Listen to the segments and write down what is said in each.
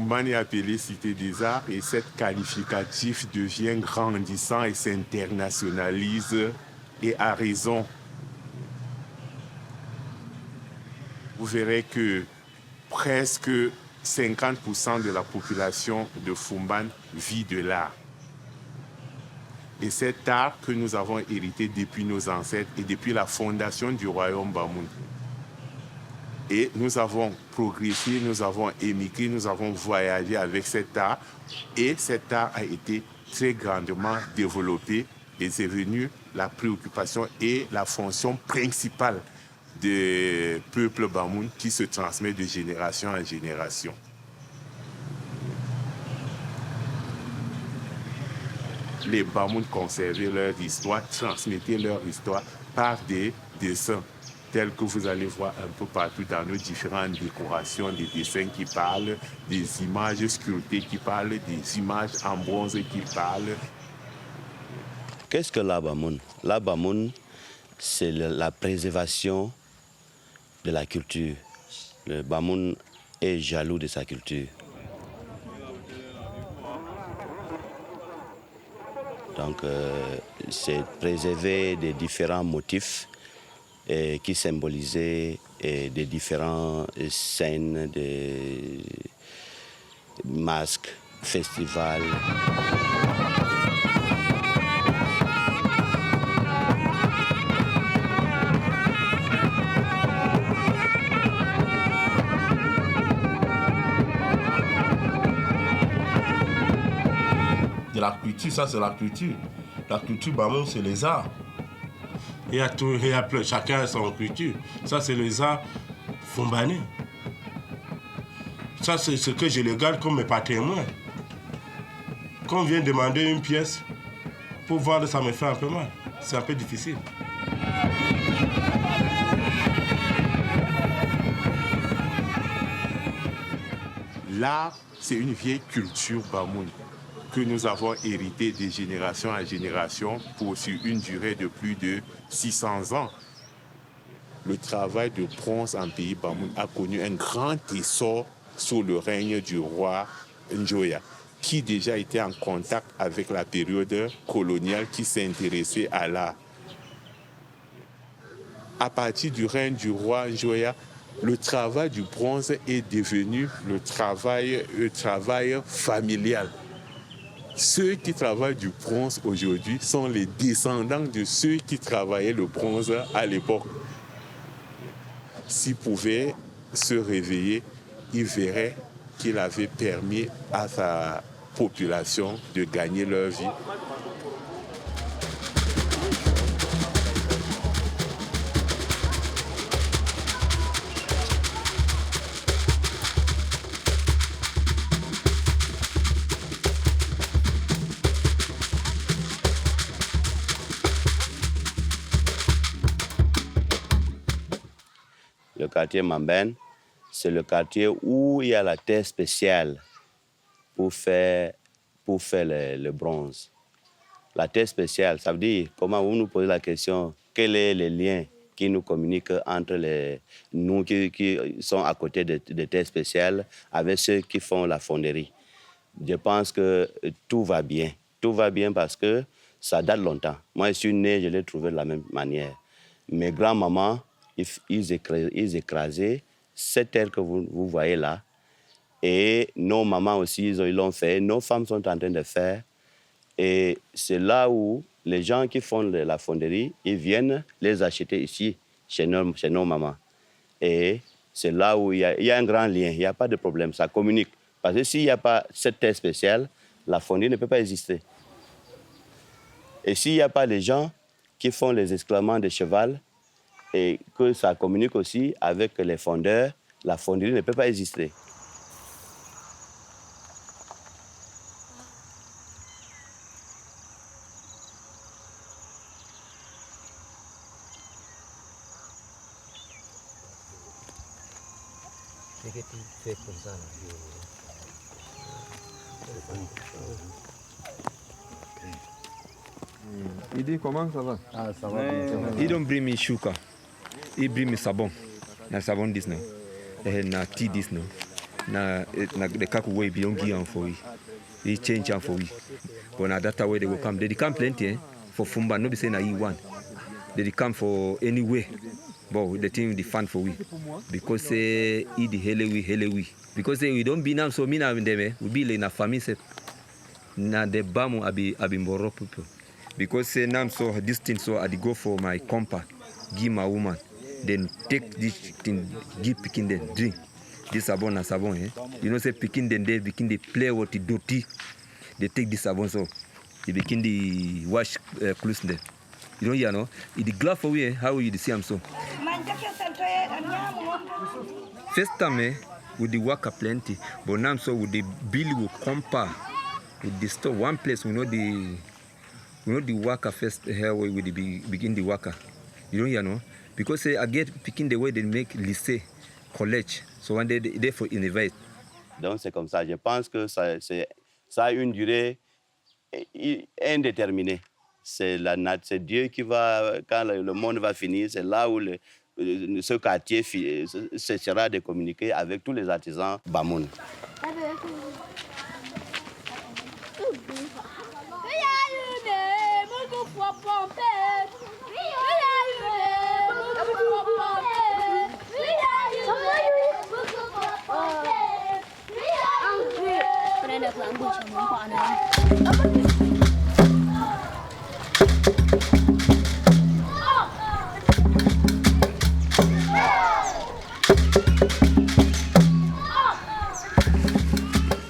Fumban est appelée Cité des Arts et cette qualificatif devient grandissant et s'internationalise et à raison. Vous verrez que presque 50% de la population de Fumban vit de l'art. Et cet art que nous avons hérité depuis nos ancêtres et depuis la fondation du royaume Bamoun. Et nous avons progressé, nous avons émigré, nous avons voyagé avec cet art. Et cet art a été très grandement développé et c'est devenu la préoccupation et la fonction principale du peuple Bamoun qui se transmet de génération en génération. Les Bamoun conservaient leur histoire, transmettaient leur histoire par des dessins tels que vous allez voir un peu partout dans nos différentes décorations, des dessins qui parlent, des images sculptées qui parlent, des images en bronze qui parlent. Qu'est-ce que l'art Bamoun? L'art Bamoun, c'est la préservation de la culture. Le Bamoun est jaloux de sa culture. Donc, c'est préserver des différents motifs qui symbolisaient des différentes scènes, des masques, festivals. De la culture, ça c'est la culture. La culture Bamoun, c'est les arts. Il y a tout, chacun a son culture. Ça c'est les arts fumbanais. Ça c'est ce que je les garde comme mes patrimoines. Quand on vient demander une pièce, pour voir, ça me fait un peu mal. C'est un peu difficile. L'art, c'est une vieille culture Bamoun que nous avons hérité de génération en génération sur une durée de plus de 600 ans. Le travail de bronze en pays Bamoun a connu un grand essor sous le règne du roi Njoya, qui déjà était en contact avec la période coloniale qui s'intéressait à l'art. À partir du règne du roi Njoya, le travail du bronze est devenu le travail familial. Ceux qui travaillent du bronze aujourd'hui sont les descendants de ceux qui travaillaient le bronze à l'époque. S'ils pouvaient se réveiller, ils verraient qu'il avait permis à sa population de gagner leur vie. Le quartier Mamben, c'est le quartier où il y a la terre spéciale pour faire le bronze. La terre spéciale, ça veut dire, comment vous nous posez la question, quel est le lien qui nous communique entre nous qui sont à côté des terres spéciales avec ceux qui font la fonderie. Je pense que tout va bien. Tout va bien parce que ça date longtemps. Moi, je suis né, je l'ai trouvé de la même manière. Mes grands-mamans, ils écrasaient cette terre que vous voyez là. Et nos mamans aussi, ils l'ont fait. Nos femmes sont en train de faire. Et c'est là où les gens qui font la fonderie, ils viennent les acheter ici, chez nos mamans. Et c'est là où il y a un grand lien. Il n'y a pas de problème. Ça communique. Parce que s'il n'y a pas cette terre spéciale, la fonderie ne peut pas exister. Et s'il n'y a pas les gens qui font les exclamants de cheval, et que ça communique aussi avec les fondeurs, la fonderie ne peut pas exister. C'est que tu fais comme ça là. Il dit comment ça va? Ah, ça va bien. Il don't bring me sugar. He bring me sabon. Na sabon this now. Na tea this now. na the kaku way beyond Gion for we. He change for we. But at that way they will come. They come plenty for Fumba, no be saying I one. They come for any way. But the team the fun for we. Because the helewi. Because we don't be now so me now in them, we be in a family na the bamu abi mboro people. Because now so this thing so I go for my compa, give my woman, then take this thing, give picking them drink. This sabon, eh? You know say picking them they begin they play what the dirty. They take this sabon so they begin the wash clothes there. You know, the glove for we how you see them so. First time with the worker plenty, but now so with the bill will compare with the store one place we know the worker first here with the begin the worker. You know, because I get picking the way they make lycée, college, so one day they for innovate. Donc c'est comme ça. Je pense que ça a une durée indéterminée. C'est Dieu qui va, quand le monde va finir, c'est là où ce quartier cessera de communiquer avec tous les artisans Bamoun.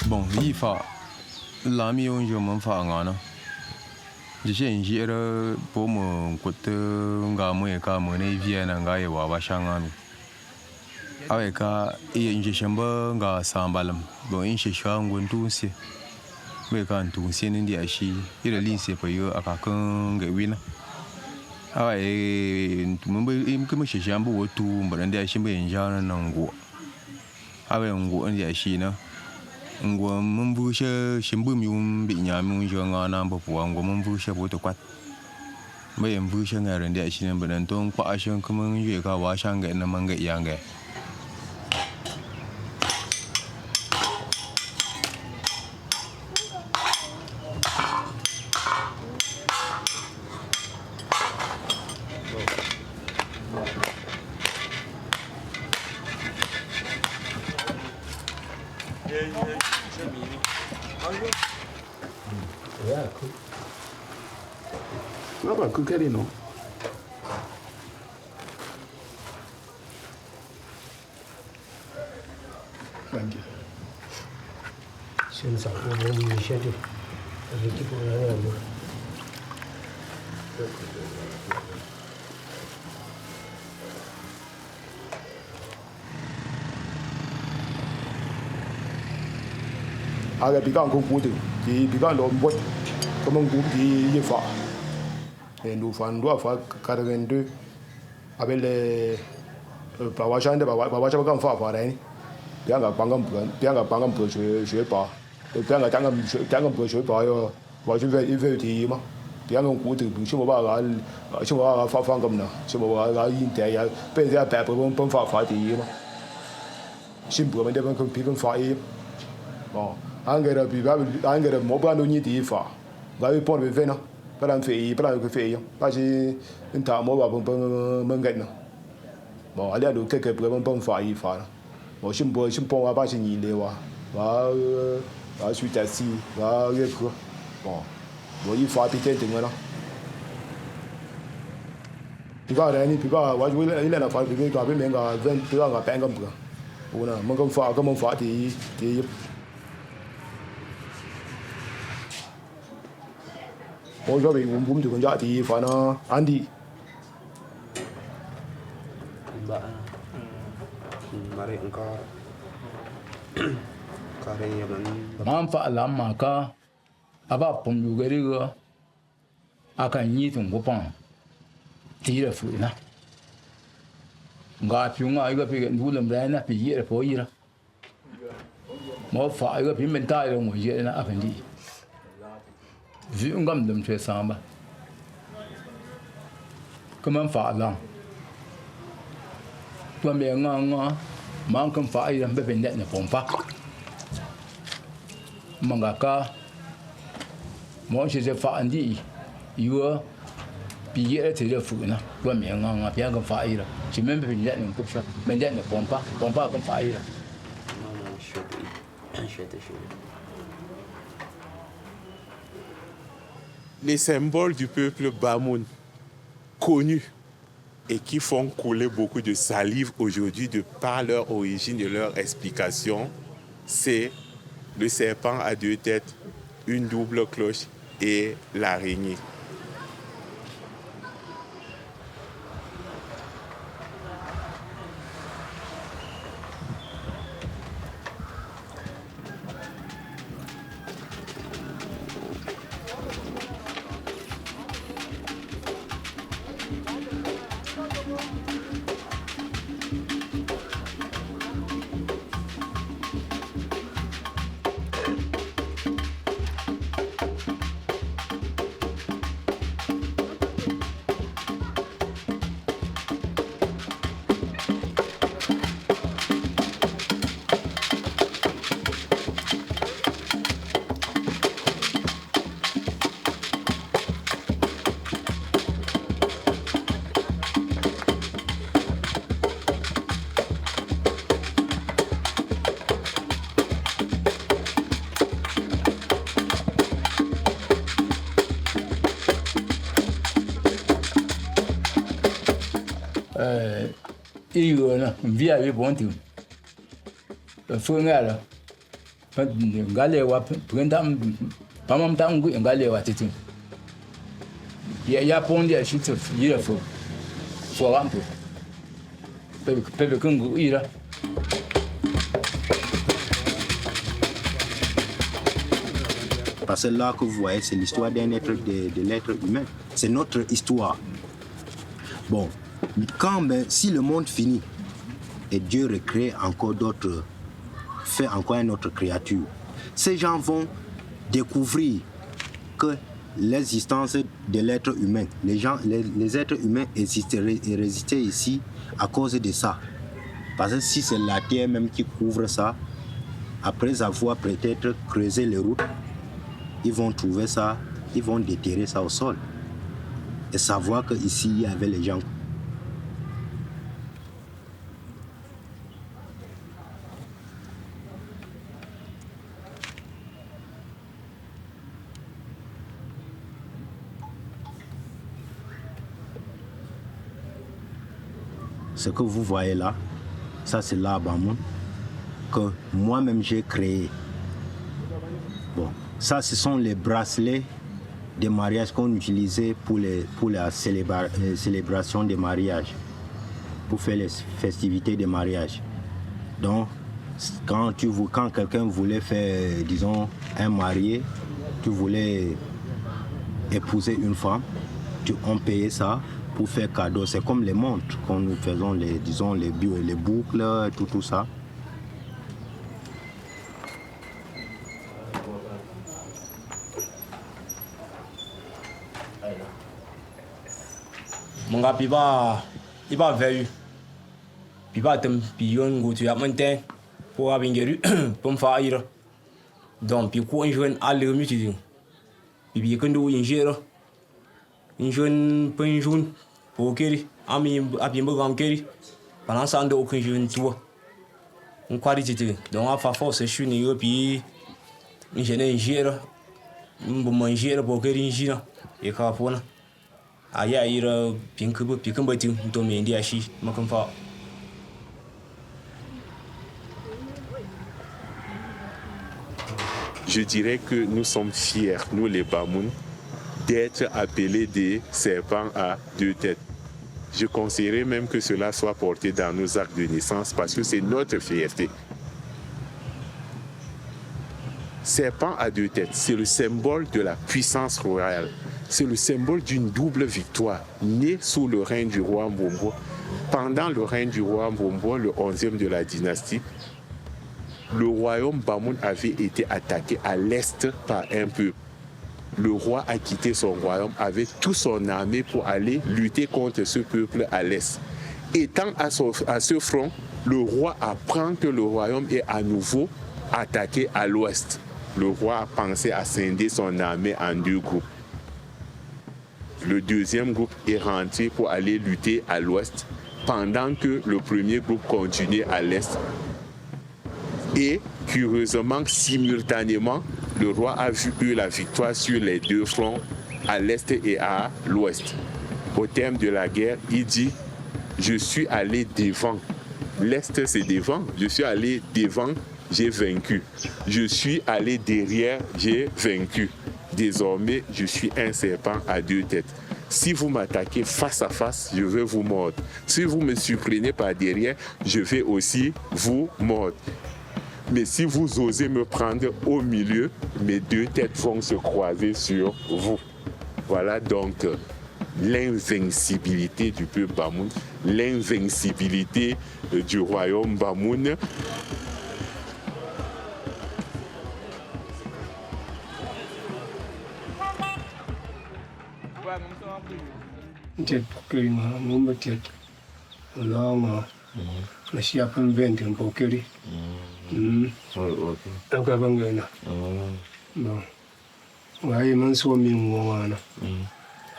Bon, il faut l'ami on joue mon frère ngana. Je sais un jour pour mon côté ngamu ka mon vient nga ye wa bashangami. Avec un jeshamba nga sambalam. Bon, un sheshangu ntunsi. Mais quand ntunsi ndi ashi, il est lycée pour yo akakan gewina. Tumumbe imkeme sheshambu wotu mbande ashimbe njana nango. Ngo ndi ashi na. Ngo mvusha shimbu myum binyami unjonga na mbopuwa ngo mvusha boto kwat. Mbe mvusha ngare ndi ashi mbande nton kwa ashan kuma nje ka wa shanga na manga yanga. Apa kukeri no? Thank you. 现场我们以前的，基本上要么。Aga bigang kung puti, di bigang lombot, kamang bumi di fa. Ndu fan dua fa karendu, abele bawashan de bawashan kan fa fa ni. Biang bangam bu shui ba, biang jangan bu shui ba yo, wa shui ve ti ma. Biang kung puti, cuma ba fa kam na, cuma ba yin de ya, ben ya ba ben fa ti ma. Sim bu men de kan pi kan fa yi. Oh. Angere mobile no ni di fa ga vi por ve na para fe pa si nta mo ba bon ga na mo ali ado ke bon fa yi fa mo sim po wa ba si ni le wa su ta si wa ye ko mo yi fa pi te na pi ba ni pi ba wa ju le na fa pi ga be men ga ven pi ga pa ngam ga una mo ga fa ti我这边我们这个家地方呢，安迪。Mari engkau karya manfa lama ka aba pom gari ga akan yi tun gopon tira fuina nga piunga iga pi ndulam rana pi yira po yira mo fa iga pi mentai mo yira na afendi vi ngam dum che samba kaman fa la to me nga manque de faille, on peut ne pompe pas. Mangaka, moi je sais pas Andy, il y a puis c'est le fou, là. Toi, mais on a bien comme faille. J'ai même pas une coupe ça, mais ne pompe pas comme faille. Les symboles du peuple Bamoun, connus et qui font couler beaucoup de salive aujourd'hui de par leur origine et leur explication, c'est le serpent à 2 têtes, une double cloche et l'araignée. Il y a une vie avec bon tout. Le feu là, galé wa prendam, pas même temps que galé wa tout. Il y a pondé à chute, il y a feu. Faut un peu. Pepe Kungu ira. Parce que là que vous voyez, c'est l'histoire d'un être, de l'être humain. C'est notre histoire. Bon, si le monde finit et Dieu recrée encore d'autres, fait encore une autre créature, ces gens vont découvrir que l'existence de l'être humain, les êtres humains existeraient et résistaient ici à cause de ça. Parce que si c'est la terre même qui couvre ça, après avoir peut-être creusé les routes, ils vont trouver ça, ils vont déterrer ça au sol et savoir qu'ici il y avait les gens. Ce que vous voyez là, ça c'est l'Abamoun que moi-même j'ai créé. Bon, ça ce sont les bracelets de mariage qu'on utilisait pour la célébration des mariages, pour faire les festivités de mariage. Donc, quand quelqu'un voulait faire, disons, un marié, tu voulais épouser une femme, on payait ça pour faire cadeau. C'est comme les montres quand nous faisons les boucles, tout ça. Mon gars, il va vers eux. Il va te piller go tu as monté pour avoir une pour me faire ira. Donc, puis quoi, un jeune à l'heure mutuelle. Puis quand on ingère, un jeune pour un jeune pour qu'il a mis à bien beau qu'il pendant ça on doit aucun jeune toi. On croit que donc à force je suis né puis un jeune ingère, on manger pour qu'il ingère et qu'à fond. Aïe, puis quand tu me dis à chi, ma confort. Je dirais que nous sommes fiers, nous les Bamoun, d'être appelés des serpents à 2 têtes. Je conseillerais même que cela soit porté dans nos actes de naissance parce que c'est notre fierté. Serpent à 2 têtes, c'est le symbole de la puissance royale. C'est le symbole d'une double victoire, née sous le règne du roi Mbombo. Pendant le règne du roi Mbombo, le 11e de la dynastie, le royaume Bamoun avait été attaqué à l'est par un peuple. Le roi a quitté son royaume avec toute son armée pour aller lutter contre ce peuple à l'est. Étant à ce front, le roi apprend que le royaume est à nouveau attaqué à l'ouest. Le roi a pensé à scinder son armée en 2 groupes. Le deuxième groupe est rentré pour aller lutter à l'ouest, pendant que le premier groupe continuait à l'est. Et curieusement, simultanément, le roi a eu la victoire sur les 2 fronts, à l'est et à l'ouest. Au terme de la guerre, il dit « Je suis allé devant ». L'est, c'est devant. Je suis allé devant, j'ai vaincu. Je suis allé derrière, j'ai vaincu. Désormais, je suis un serpent à 2 têtes. Si vous m'attaquez face à face, je vais vous mordre. Si vous me surprenez par derrière, je vais aussi vous mordre. Mais si vous osez me prendre au milieu, mes 2 têtes vont se croiser sur vous. Voilà donc l'invincibilité du peuple Bamoun, l'invincibilité du royaume Bamoun. Jet kiri ma mumba jet. La ma. La siapa vente un po kiri. Angka bangana. No. Wai man so mi ngwana.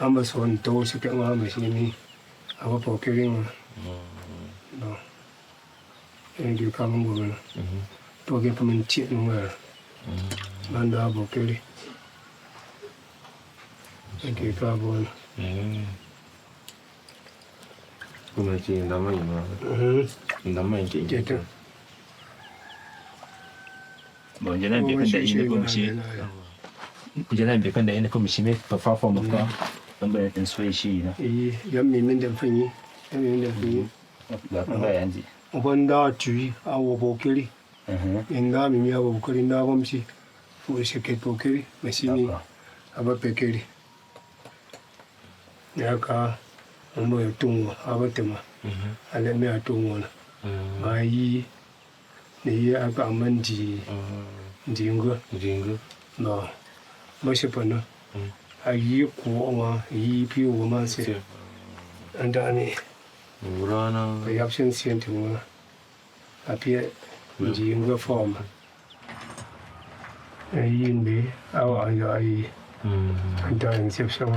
Amba so nto se ke ngwa sini. Aba po kiri ma. No. Ndio kama ngwana. Toke pamen chit ngwa. Manda bo kiri. Ndio ka bon. Kuma ce ndama ima. Ndama yake ita. Bon, je n'aime bien quand il est comme ici. Je n'aime bien quand il est comme ici, mais parfois faut me faire. Donc ben un soir ici là. Et yam mi men dem fini. Yam mi dem fini. Là on va yandi. On va nda tu a wo bokeli. Nda mi a wo bokeli nda comme si. Faut se que bokeli, mais si ni aba pekeli. Yaka mo yo tunwa aba tema. Ale me atunwa na. Ai ni aka amandi. Dingo. No. Mo se pana. Ai ko ma yi pi wo ma se. Anda ni. Urana. Ai absent sent mo. Apie dingo form. Ai ni awa ai. Anda inception.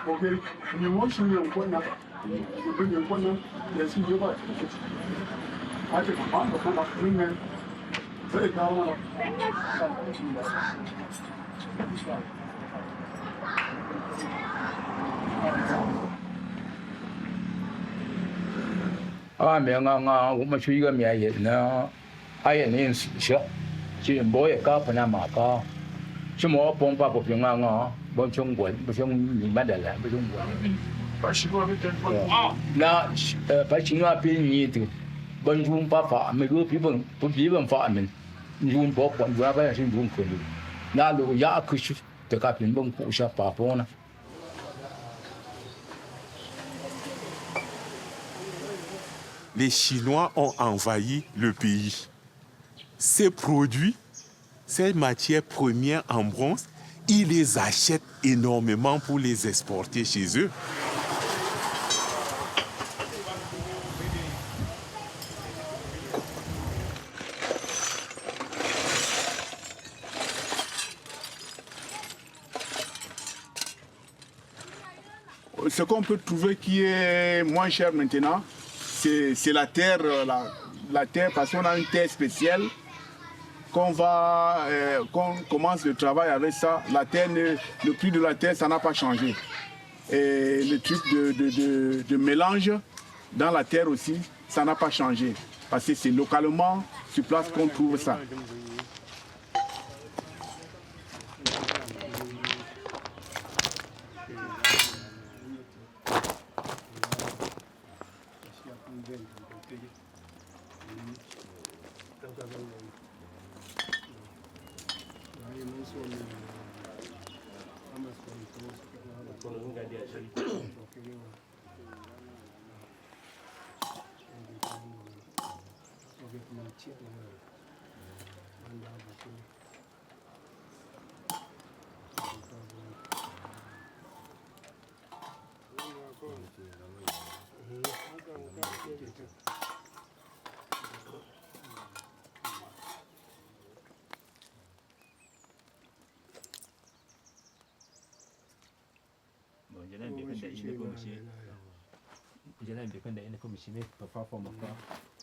Okay, you want to know what now? You bring your one now, yes, you are. I take a man, but I'm not bringing them. Very down. Ah, me nga wo ma chui ga me ai na ai ne sha. Chi bo ye ka pa na ma ka. Chi mo pong pa po pi nga. Bon chung quẩn, bon chung nhìn bắt đầu là bon chung quẩn. Na phải chính là bên nhị từ bon chung ba phạ mấy đứa phía bên phạ mình chung bỏ quẩn vừa phải là chung chung quẩn. Na lúc giá cứ chút từ các bên bon phụ sa phạ po na. Les Chinois ont envahi le pays. Ces produits, ces matières premières en bronze, ils les achètent énormément pour les exporter chez eux. Ce qu'on peut trouver qui est moins cher maintenant, c'est la terre, la terre, parce qu'on a une terre spéciale. Qu'on commence le travail avec ça, la terre, le prix de la terre, ça n'a pas changé. Et le truc de mélange dans la terre aussi, ça n'a pas changé. Parce que c'est localement sur place qu'on trouve ça. Bon, je n'aime bien quand il est comme monsieur. Je n'aime bien quand il est comme monsieur, mais parfois pour moi,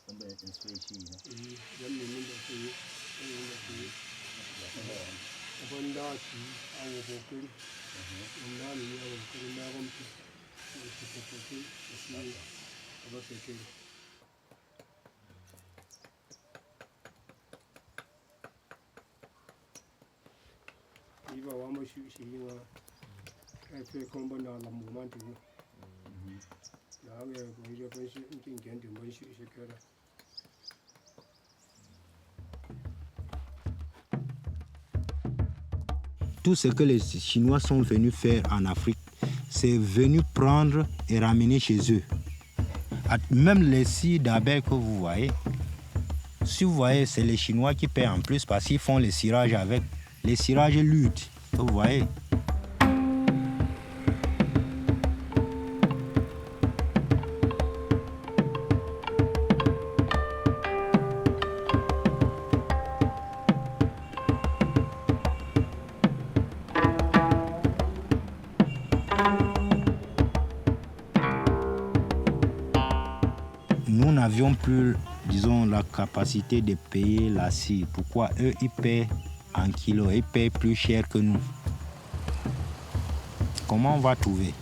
on va être inspiré ici. Il va voir monsieur ici, il fait comme bon dans la mouvement. Là, il y a une personne qui vient de monsieur ici. Tout ce que les Chinois sont venus faire en Afrique, c'est venus prendre et ramener chez eux. Même les scies d'abeilles que vous voyez, si vous voyez, c'est les Chinois qui paient en plus parce qu'ils font les cirages avec les cirages luttes, vous voyez. Nous n'avions plus, disons, la capacité de payer la scie. Pourquoi eux, ils paient en kilos, ils payent plus cher que nous. Comment on va trouver?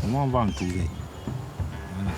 Comment on va en trouver? Voilà.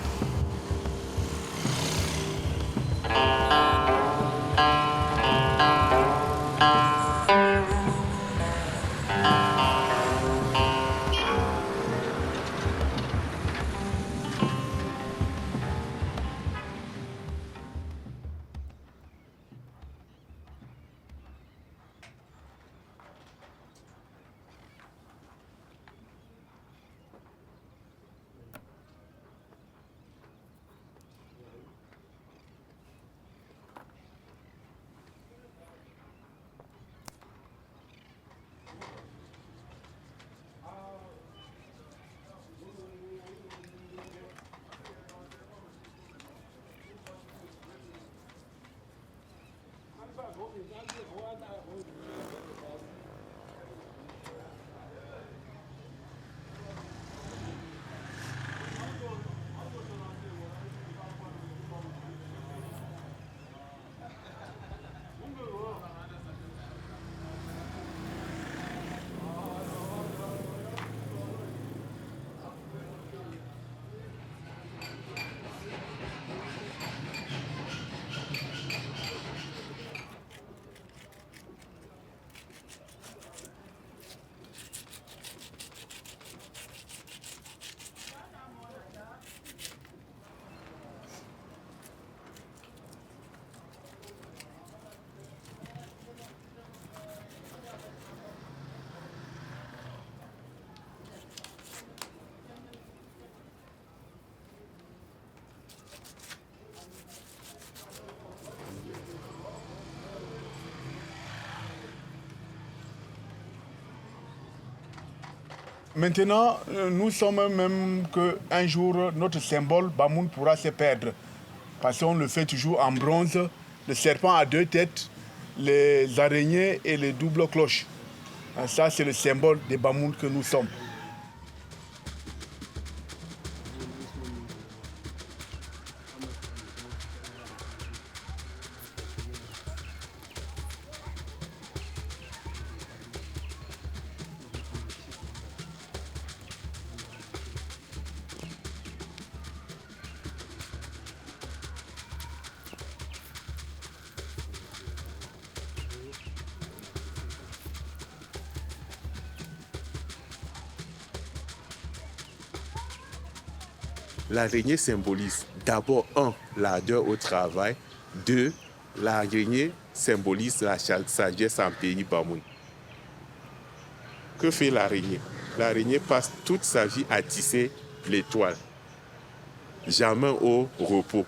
Maintenant, nous sommes même qu'un jour, notre symbole Bamoun pourra se perdre. Parce qu'on le fait toujours en bronze, le serpent à deux têtes, les araignées et les doubles cloches. Ça, c'est le symbole des Bamoun que nous sommes. L'araignée symbolise d'abord, l'ardeur au travail, 2, l'araignée symbolise la sagesse en pays Bamoun. Que fait l'araignée? L'araignée passe toute sa vie à tisser l'étoile, jamais au repos.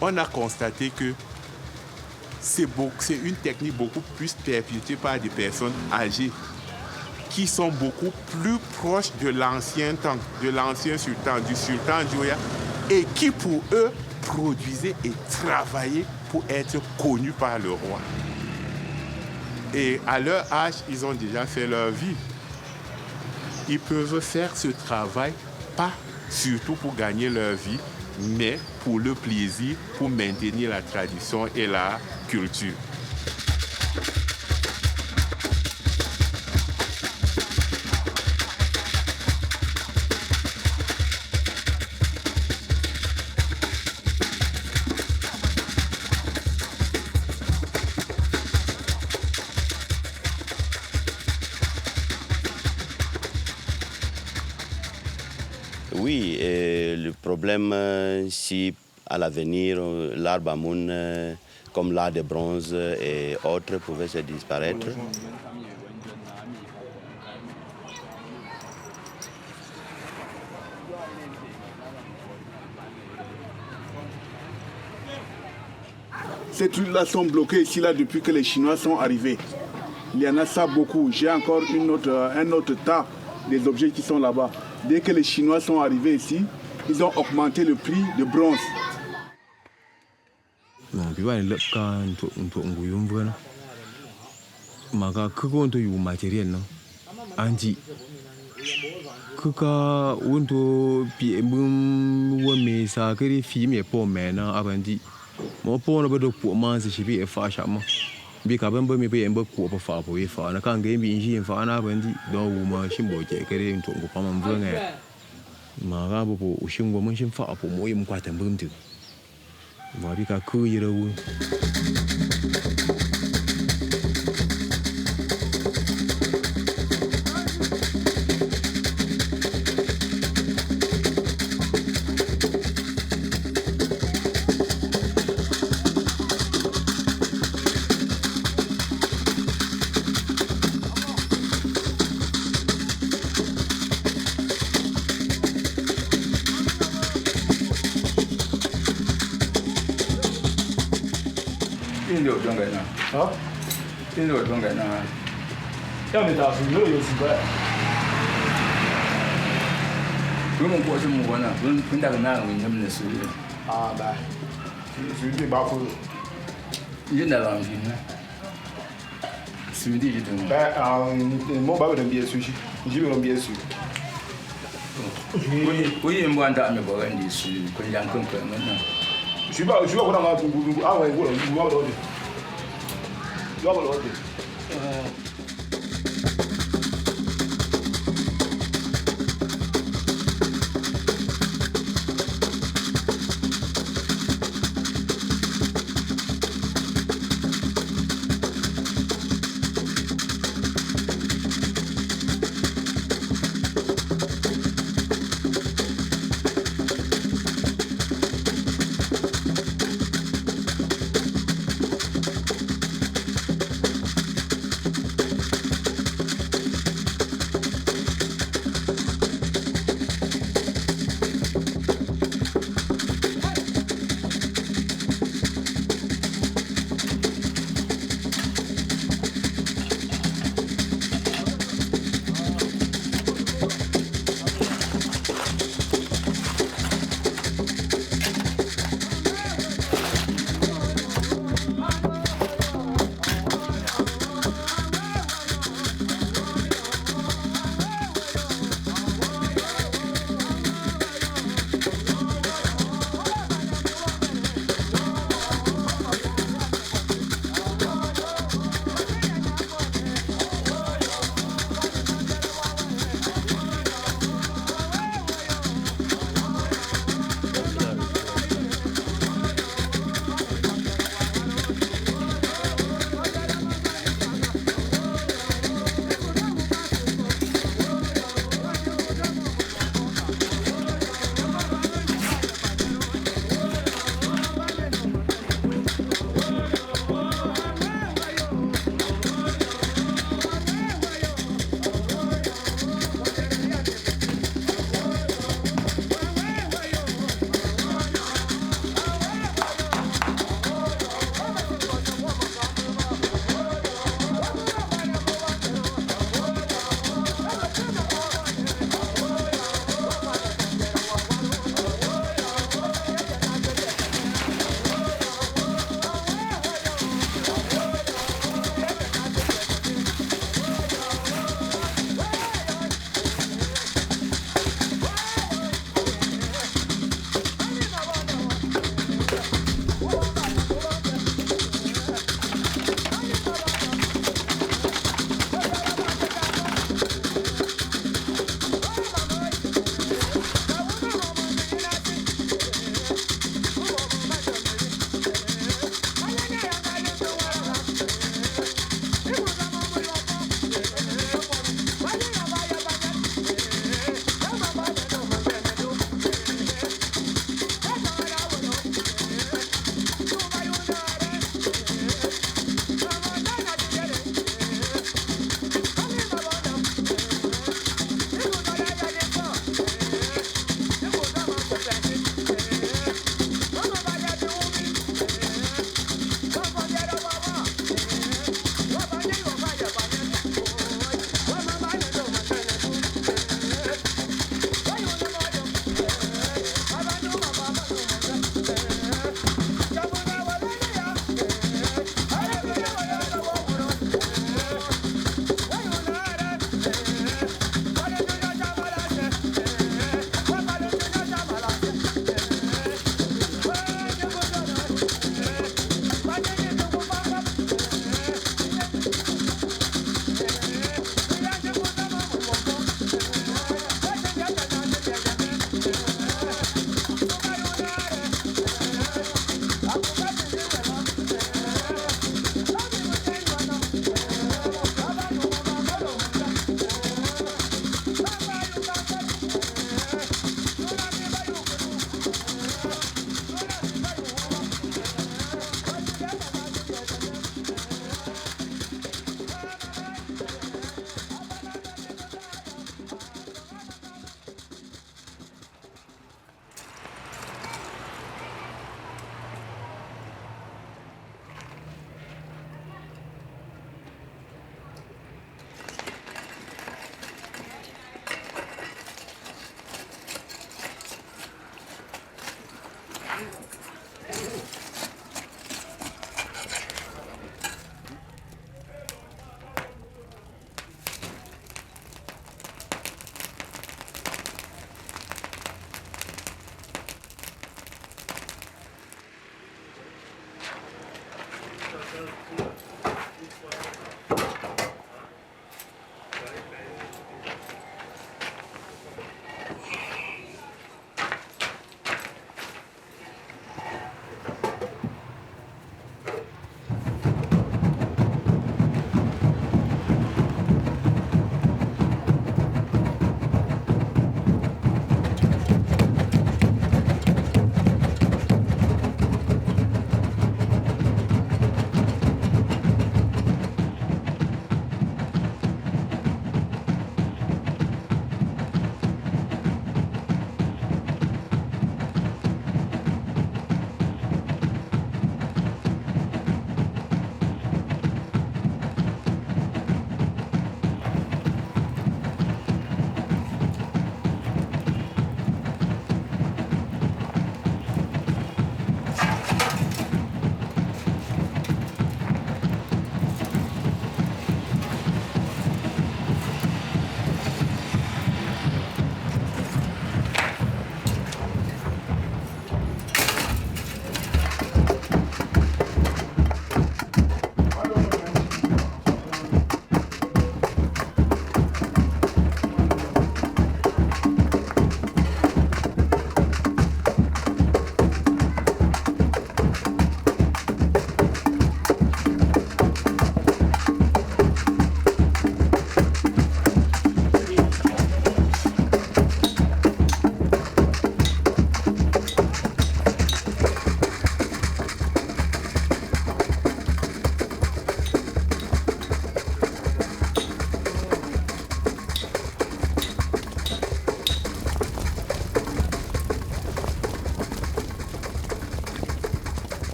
on a constaté que c'est une technique beaucoup plus perpétuée par des personnes âgées qui sont beaucoup plus proches de l'ancien temps, de l'ancien sultan, du sultan Djoya, et qui pour eux produisaient et travaillaient pour être connus par le roi. Et à leur âge, ils ont déjà fait leur vie. Ils peuvent faire ce travail, pas surtout pour gagner leur vie, mais pour le plaisir, pour maintenir la tradition et la culture. Oui, le problème, si à l'avenir, l'arbre à moune, comme l'art de bronze et autres, pouvait se disparaître. Ces trucs-là sont bloqués ici là depuis que les Chinois sont arrivés. Il y en a ça beaucoup. J'ai encore un autre tas des objets qui sont là-bas. Dès que les Chinois sont arrivés ici, ils ont augmenté le prix de bronze. Kuka unto PMU wame sa kiri film po mena abandi mo po no bedo po man se shibi e fa shama bi ka ban ba mi be emba ko pa fa po e fa na kan ga bi inji fa na abandi do wu ma shimbo je kere nto ko pa man vanga ma ga bo ushingo mun shin fa po mo yim kwatan bum tu ma bi ka ku yira wu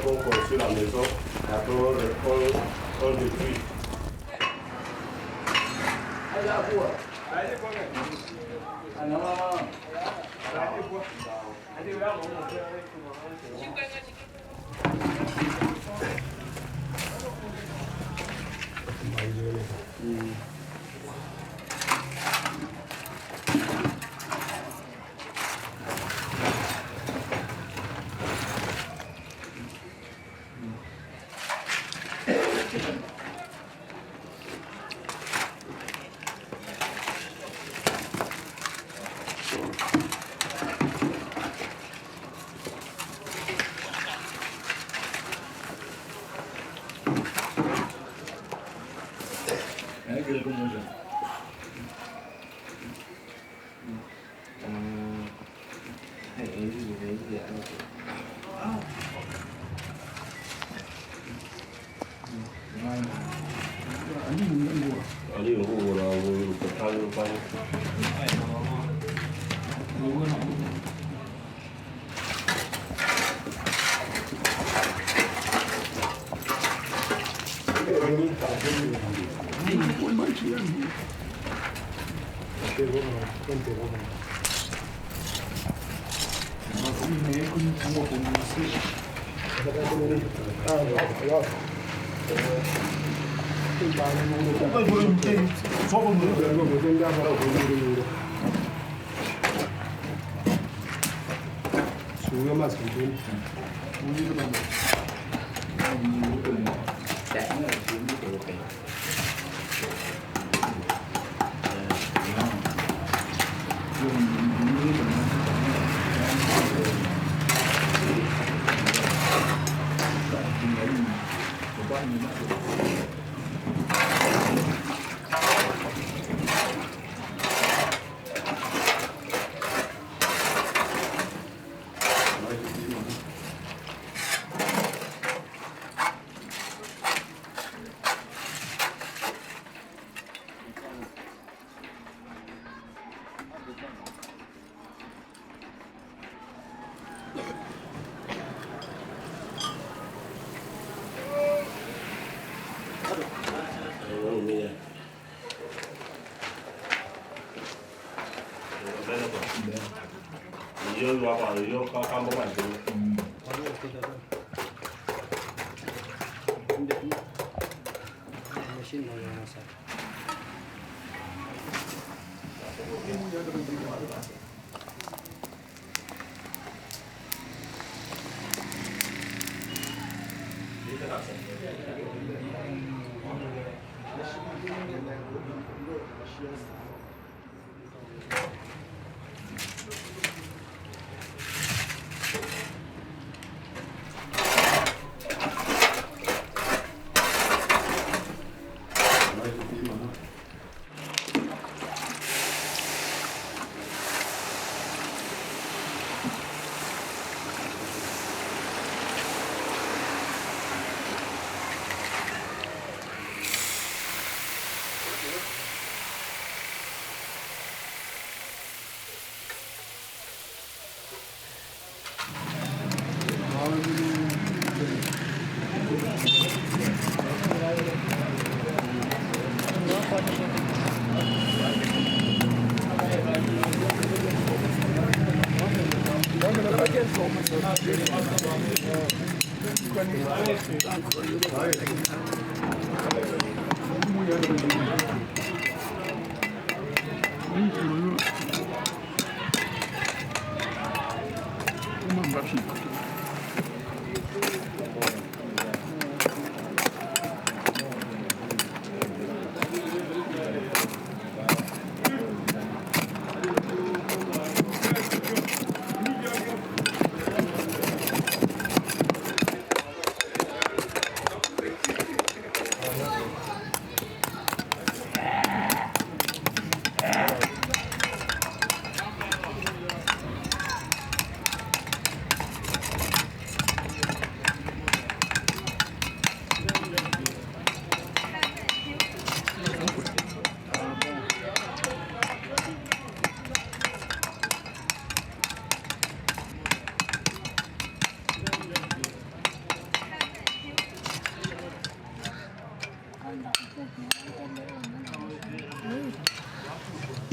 On construit la maison, après on détruit.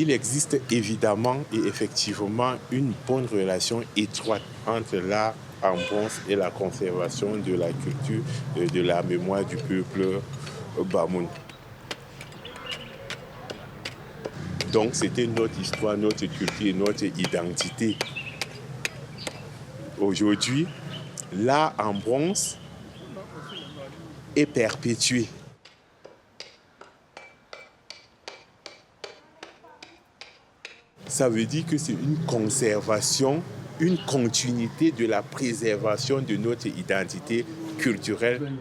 Il existe évidemment et effectivement une bonne relation étroite entre l'art en bronze et la conservation de la culture et de la mémoire du peuple Bamoun. Donc c'était notre histoire, notre culture et notre identité. Aujourd'hui, l'art en bronze est perpétué. Ça veut dire que c'est une conservation, une continuité de la préservation de notre identité culturelle.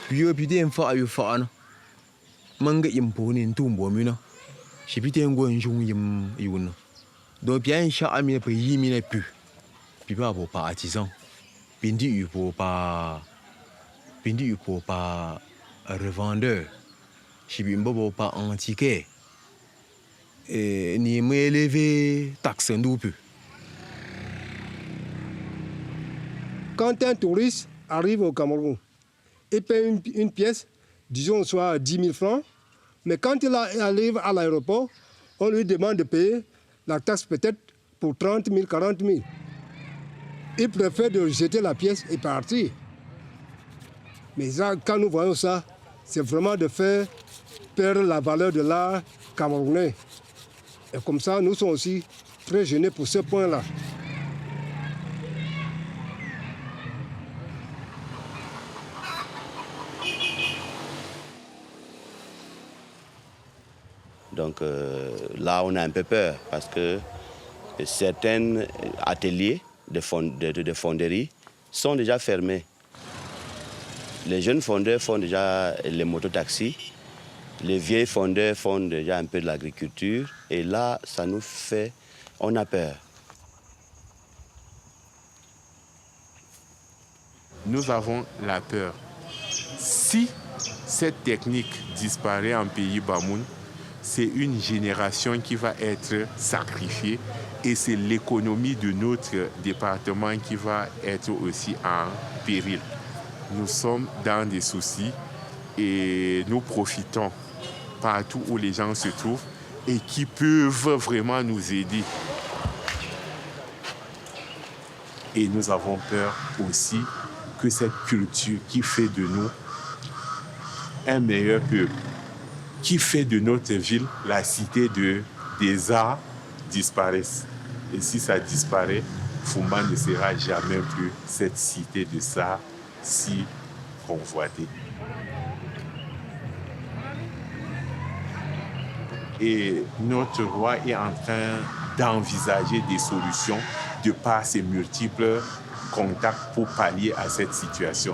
Yo pide en fa ayo fa na. Manga impo ni ntumbo mina. Shipite ngo njung yim yuna. Do bien sha ami pe yimi na pu. Pi ba bo pa artisan. Pindi yu po pa revendeur. Shibi mbo pa antiquaire. Et ni me élevé taxe ndoupu. Quand un touriste arrive au Cameroun, il paye une pièce, disons soit 10 000 francs, mais quand il arrive à l'aéroport, on lui demande de payer la taxe peut-être pour 30 000, 40 000. Il préfère de jeter la pièce et partir. Mais ça, quand nous voyons ça, c'est vraiment de faire perdre la valeur de l'art camerounais. Et comme ça, nous sommes aussi très gênés pour ce point-là. Donc là, on a un peu peur parce que certains ateliers de fonderie sont déjà fermés. Les jeunes fondeurs font déjà les mototaxis. Les vieilles fondeurs font déjà un peu de l'agriculture. Et là, ça nous fait... On a peur. Nous avons la peur. Si cette technique disparaît en pays Bamoun, c'est une génération qui va être sacrifiée et c'est l'économie de notre département qui va être aussi en péril. Nous sommes dans des soucis et nous profitons partout où les gens se trouvent et qui peuvent vraiment nous aider. Et nous avons peur aussi que cette culture qui fait de nous un meilleur peuple, qui fait de notre ville la cité des arts, disparaisse. Et si ça disparaît, Fumban ne sera jamais plus cette cité de ça si convoitée. Et notre roi est en train d'envisager des solutions de par ses multiples contacts pour pallier à cette situation.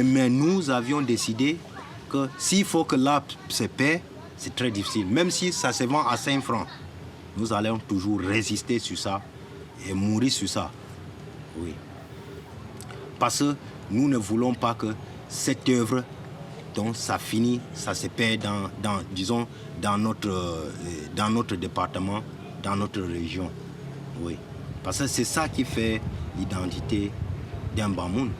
Mais nous avions décidé que s'il faut que l'arbre se paie, c'est très difficile. Même si ça se vend à 5 francs, nous allons toujours résister sur ça et mourir sur ça. Oui. Parce que nous ne voulons pas que cette œuvre, donc ça finit, ça se perd dans notre département, dans notre région. Oui. Parce que c'est ça qui fait l'identité d'un Bamoun.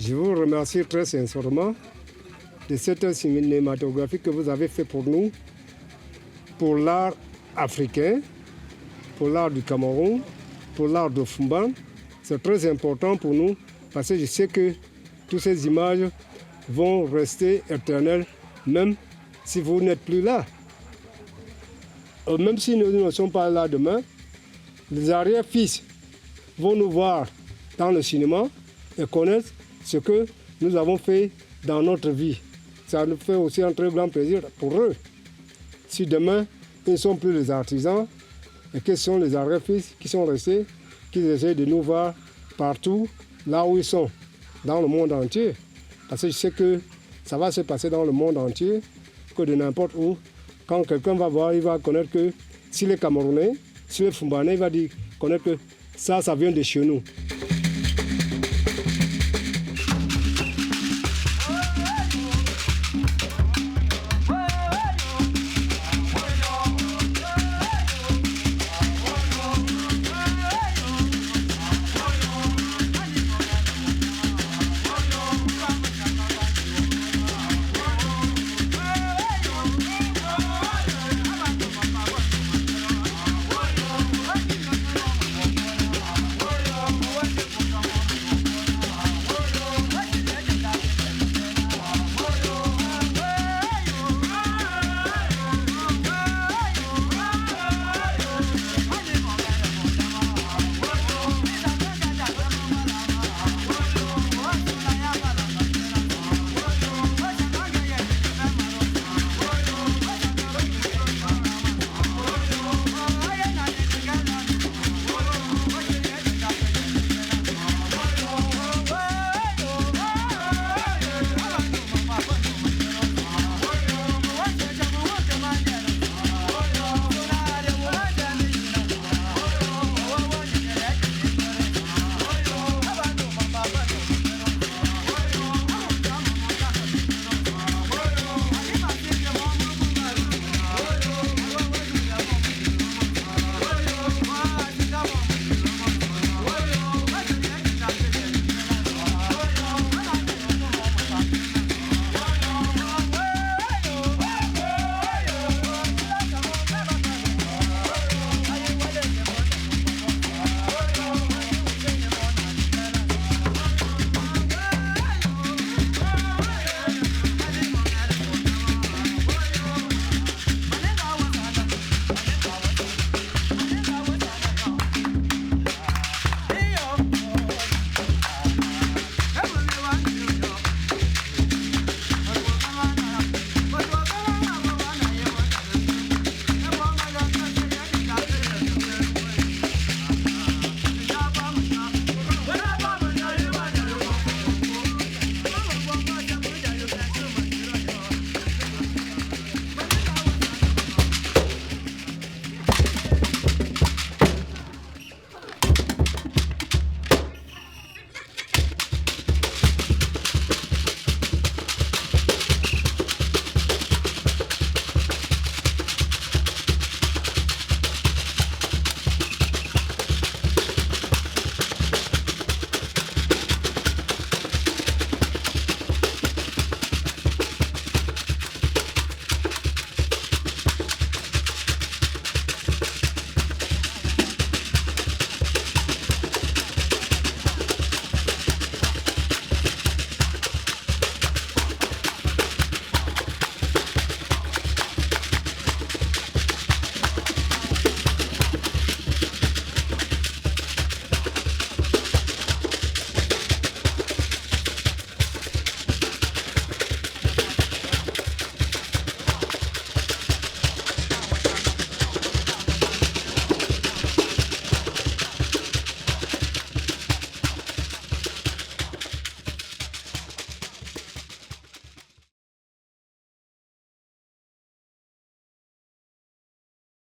Je vous remercie très sincèrement de cette cinématographie que vous avez fait pour nous, pour l'art africain, pour l'art du Cameroun, pour l'art de Fumban. C'est très important pour nous parce que je sais que toutes ces images vont rester éternelles même si vous n'êtes plus là. Même si nous ne sommes pas là demain, les arrière-fils vont nous voir dans le cinéma et connaître ce que nous avons fait dans notre vie. Ça nous fait aussi un très grand plaisir pour eux. Si demain, ils ne sont plus les artisans, et que ce sont les arrière-fils qui sont restés, qui essaient de nous voir partout, là où ils sont, dans le monde entier. Parce que je sais que ça va se passer dans le monde entier, que de n'importe où, quand quelqu'un va voir, il va connaître que s'il est Camerounais, s'il est Fumbanais, il va dire, connaître que ça vient de chez nous.